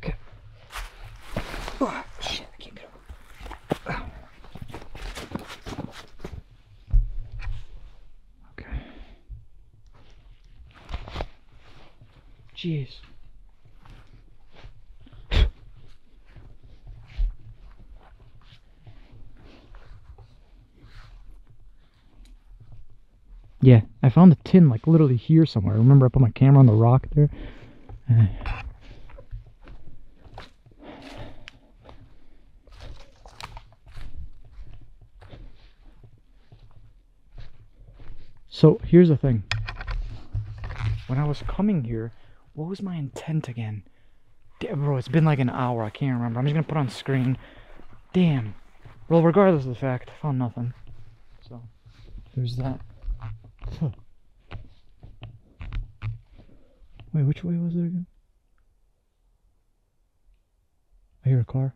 Okay. Oh, shit, I can't get up. Okay. Jeez. Yeah, I found the tin like literally here somewhere. Remember I put my camera on the rock there? So here's the thing. When I was coming here, what was my intent again? Damn, bro, it's been like an hour. I can't remember. I'm just going to put on screen. Damn. Well, regardless of the fact, I found nothing. So, There's that. Huh. Wait, which way was it again? I hear a car.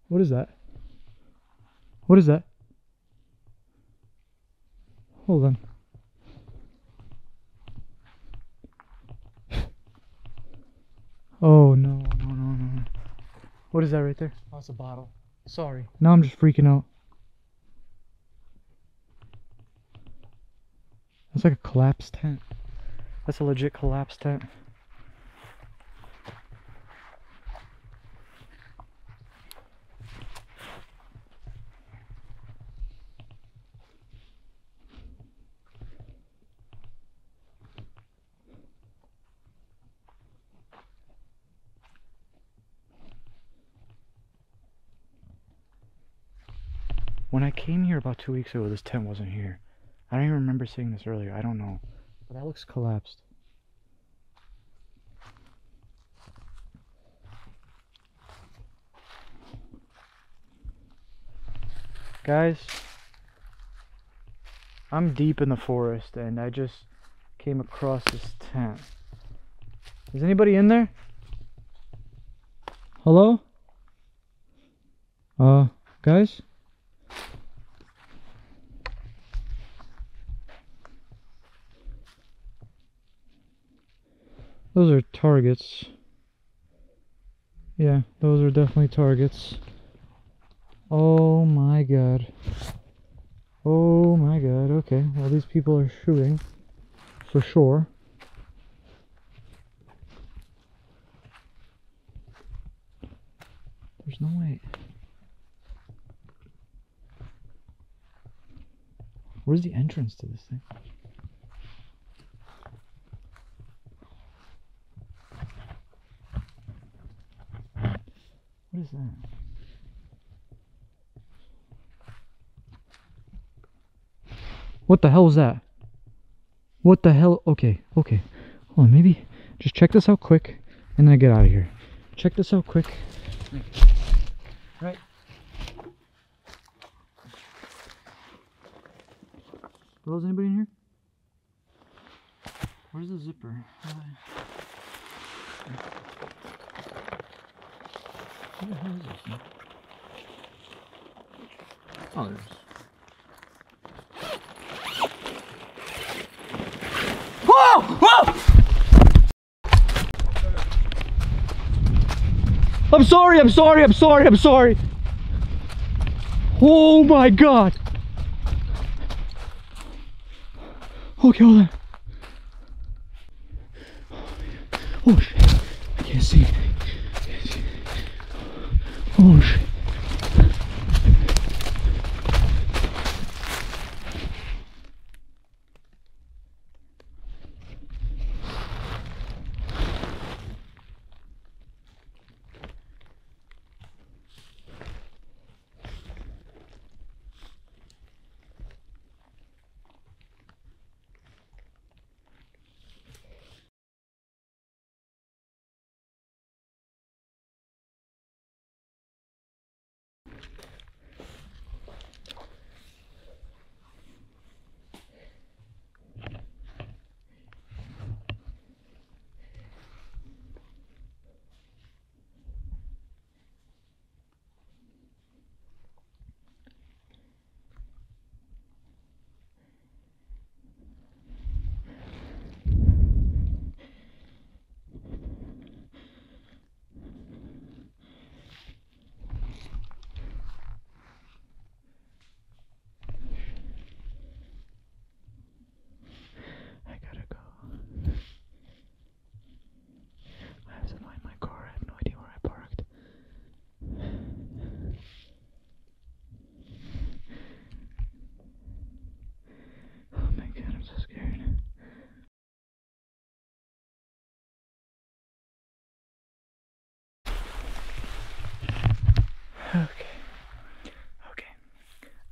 What is that? What is that? Hold on. Oh no, no, no, no. What is that right there? Oh, it's a bottle. Sorry. Now I'm just freaking out. That's like a collapsed tent. That's a legit collapsed tent. When I came here about 2 weeks ago, this tent wasn't here. I don't even remember seeing this earlier. I don't know. But that looks collapsed. Guys, I'm deep in the forest and I just came across this tent. Is anybody in there? Hello? Guys? Those are targets. Yeah, those are definitely targets. Oh my god. Oh my god, okay. Well, these people are shooting. For sure. There's no way. Where's the entrance to this thing? What is that? What the hell is that? What the hell? Okay, okay. Hold on, maybe just check this out quick and then I get out of here. Check this out quick. Right. Hello, is anybody in here? Where's the zipper? What the hell is this thing? Oh, there's... Whoa! Whoa! I'm sorry, I'm sorry, I'm sorry, I'm sorry. Oh my god. Okay, hold on. Oh shit. I can't see anything. I can't see anything. Oh shit.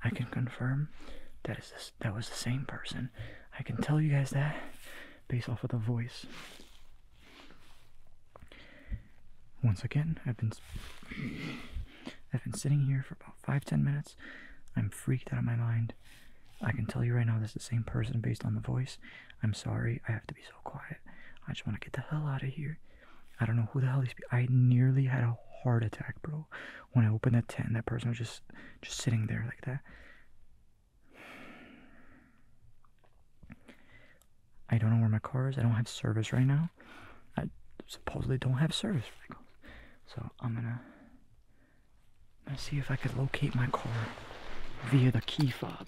I can confirm that was the same person. I can tell you guys that based off of the voice. Once again, I've I've been sitting here for about 5-10 minutes. I'm freaked out of my mind. I can tell you right now, this is the same person based on the voice. I'm sorry, I have to be so quiet. I just want to get the hell out of here. I don't know who the hell these people. I nearly had a heart attack, bro. When I opened that tent, that person was just sitting there like that. I don't know where my car is. I don't have service right now. I supposedly don't have service vehicles. So I'm gonna see if I could locate my car via the key fob.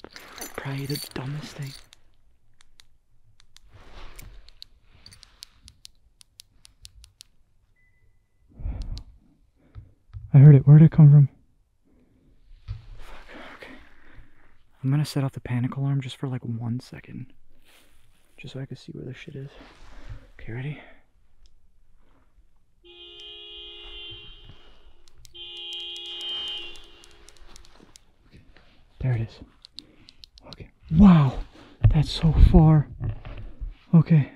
Probably the dumbest thing. I heard it. Where did it come from? Fuck, okay. I'm gonna set off the panic alarm just for like 1 second. Just so I can see where this shit is. Okay, ready? There it is. Okay. Wow! That's so far. Okay,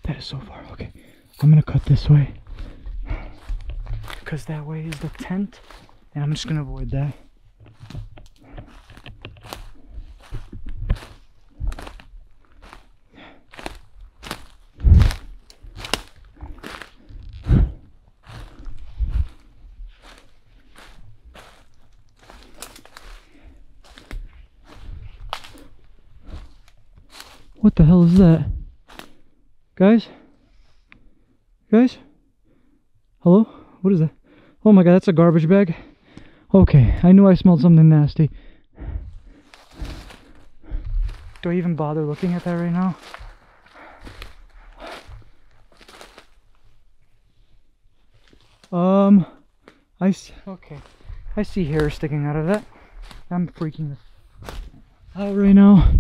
that is so far. Okay. I'm gonna cut this way. Because that way is the tent. And I'm just gonna avoid that. What the hell is that? Guys? Guys? Hello? What is that? Oh my god, that's a garbage bag. Okay, I knew I smelled something nasty. Do I even bother looking at that right now? Okay. I see hair sticking out of that. I'm freaking out right now.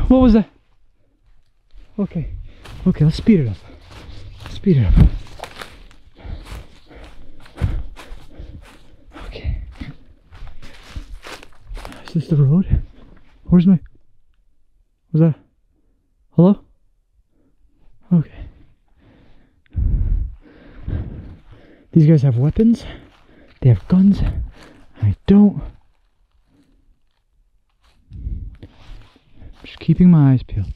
What was that? Okay. Okay, let's speed it up. Speed it up. Okay. Is this the road? Where's my... Was that... Hello? Okay. These guys have weapons. They have guns. I don't. Just keeping my eyes peeled.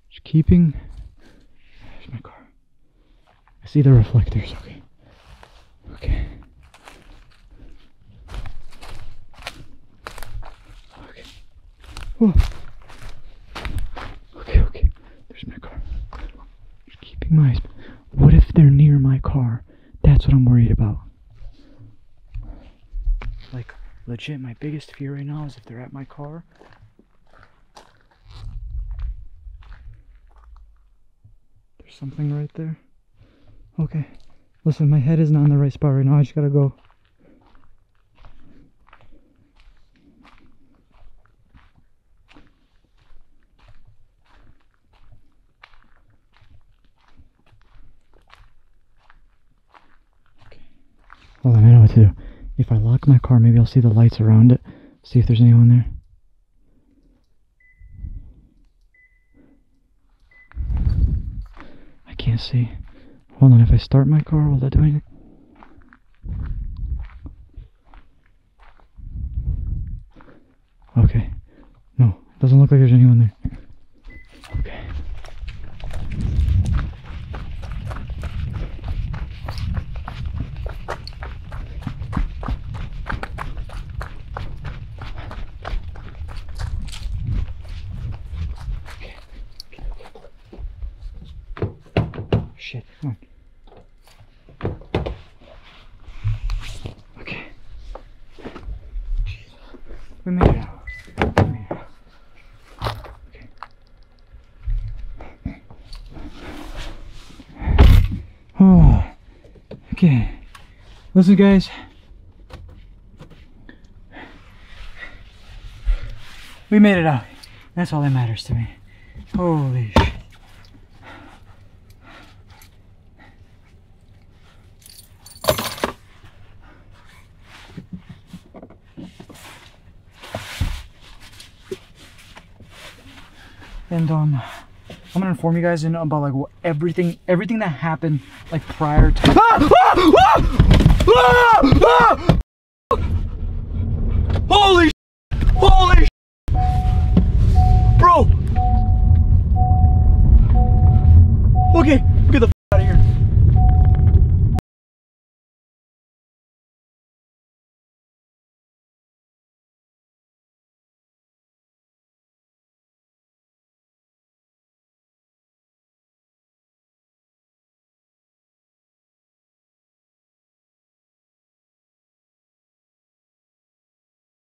Just keeping... There's my car. I see the reflectors. Okay. Okay. Okay. Whoa. Okay, okay. There's my car. Just keeping my eyes peeled. What if they're near my car? That's what I'm worried about. Like, legit, my biggest fear right now is if they're at my car. There's something right there. Okay. Listen, my head isn't on the right spot right now. I just gotta go. Hold on, I know what to do. If I lock my car, maybe I'll see the lights around it. See if there's anyone there. I can't see. Hold on, if I start my car, will that do anything? Okay. No, doesn't look like there's anyone there. Okay. Shit, come on. Okay. We made it out. We made it out. Okay. Oh. Okay. Listen, guys. We made it out. That's all that matters to me. Holy shit. And I'm gonna inform you guys about like everything that happened like prior to Ah! Ah! Holy sh! Holy sh! Bro! Okay.